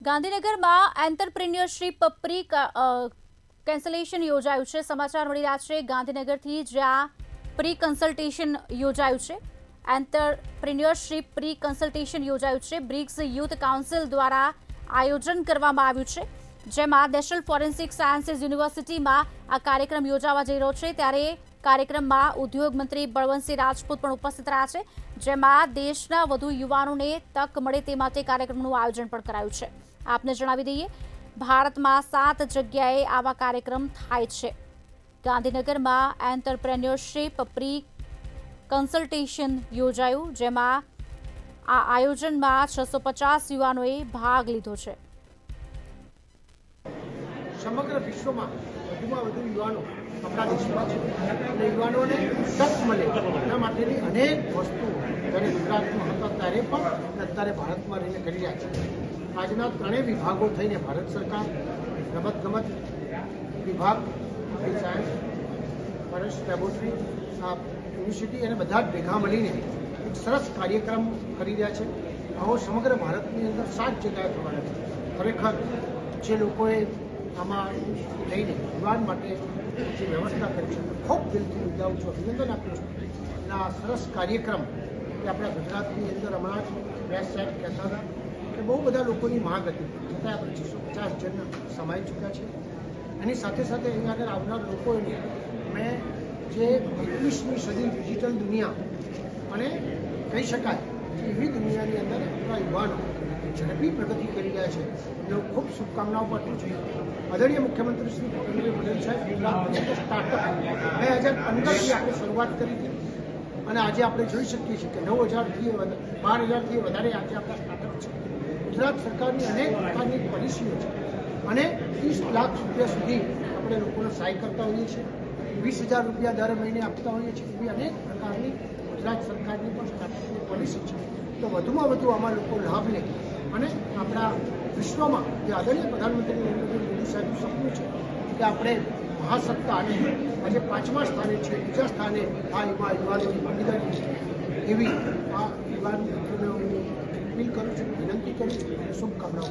ગાંધીનગરમાં entrepreneurship pre cancellation યોજાયું છે। સમાચાર મળી રહ્યા છે ગાંધીનગરથી, જ્યાં પ્રી કન્સલ્ટેશન યોજાયું છે। એન્ટરપ્રિન્યોરશિપ પ્રી કન્સલ્ટેશન યોજાયું છે। બ્રિક્સ યુથ કાઉન્સિલ દ્વારા આયોજન કરવામાં આવ્યું છે, જેમાં નેશનલ ફોરેન્સિક સાયન્સીસ યુનિવર્સિટીમાં આ કાર્યક્રમ યોજાવા જઈ રહ્યો છે। ત્યારે કાર્યક્રમમાં ઉદ્યોગ મંત્રી બળવંતસિંહ રાજપૂત પણ ઉપસ્થિત રહ્યા છે, જેમાં દેશના વધુ યુવાનોને તક મળે તે માટે કાર્યક્રમનું આયોજન પણ કરાયું છે। આપને જણાવી દઈએ, ભારતમાં 7 જગ્યાએ આવા કાર્યક્રમ થાય છે। ગાંધીનગરમાં એન્ટરપ્રેન્યોરશિપ પ્રી કન્સલ્ટેશન યોજાયું, જેમાં આ આયોજનમાં 650 યુવાનોએ ભાગ લીધો છે। સમગ્ર વિશ્વમાં વધુમાં વધુ યુવાનો આપણા દેશમાં છે અને યુવાનોને તક મળે એના માટેની અનેક વસ્તુઓ જ્યારે ગુજરાતમાં હતા ત્યારે પણ અત્યારે ભારતમાં રહીને કરી રહ્યા છે। આજના ત્રણેય વિભાગો થઈને ભારત સરકાર, રમતગમત વિભાગ, સાયન્સ ફોરેસ્ટ લેબોરેટરી, યુનિવર્સિટી અને બધા જ ભેગા મળીને એક સરસ કાર્યક્રમ કરી રહ્યા છે। આવો સમગ્ર ભારતની અંદર 7 જગ્યાએ થવાના છે। ખરેખર જે લોકોએ આમાં લઈને યુવાન માટે જે વ્યવસ્થા કરી છે, ખૂબ દિલથી બિરદાવું છું, અભિનંદન આપું છું। અને આ સરસ કાર્યક્રમ એ આપણા ગુજરાતની અંદર હમણાં જ વ્યાસ સાહેબ કહેતા હતા કે બહુ બધા લોકોની માંગ હતી, છતાં આપણે 650 જણ સમાઈ ચૂક્યા છે। એની સાથે સાથે અહીંયા આગળ આવનાર લોકોને મેં જે 21મી સદી ડિજિટલ દુનિયા અને કહી શકાય કે એવી દુનિયાની અંદર આપણા યુવાનો ઝડપી પ્રગતિ કરી રહ્યા છે, એનો ખૂબ શુભકામનાઓ પાઠવું છું। આદરણીય મુખ્યમંત્રી શ્રી ભૂપેન્દ્રભાઈ પટેલ સાહેબ ગુજરાત સ્ટાર્ટઅપ 2015થી આપણે શરૂઆત કરી હતી અને આજે આપણે જોઈ શકીએ છીએ કે 9,000થી 12,000થી વધારે આજે આપણા સ્ટાર્ટઅપ છે। ગુજરાત સરકારની અનેક પ્રકારની પોલિસીઓ છે અને 30 લાખ રૂપિયા સુધી આપણે લોકોને સહાય કરતા હોઈએ છીએ, 20,000 રૂપિયા દર મહિને આપતા હોઈએ છીએ। એવી અનેક પ્રકારની ગુજરાત સરકારની પણ સ્ટાર્ટઅપની પોલિસી છે। તો વધુમાં વધુ આમાં લોકો લાભ લે અને આપણા વિશ્વમાં જે આદરણીય પ્રધાનમંત્રી નરેન્દ્ર મોદી સાહેબનું સપનું છે કે આપણે મહાસત્તા અને આજે 5મા સ્થાને છે, બીજા સ્થાને આ યુવાનોની ભાગીદારી છે, એવી આ યુવાન મિત્રોને હું અપીલ કરું છું, વિનંતી કરું છું, શુભકામનાઓ.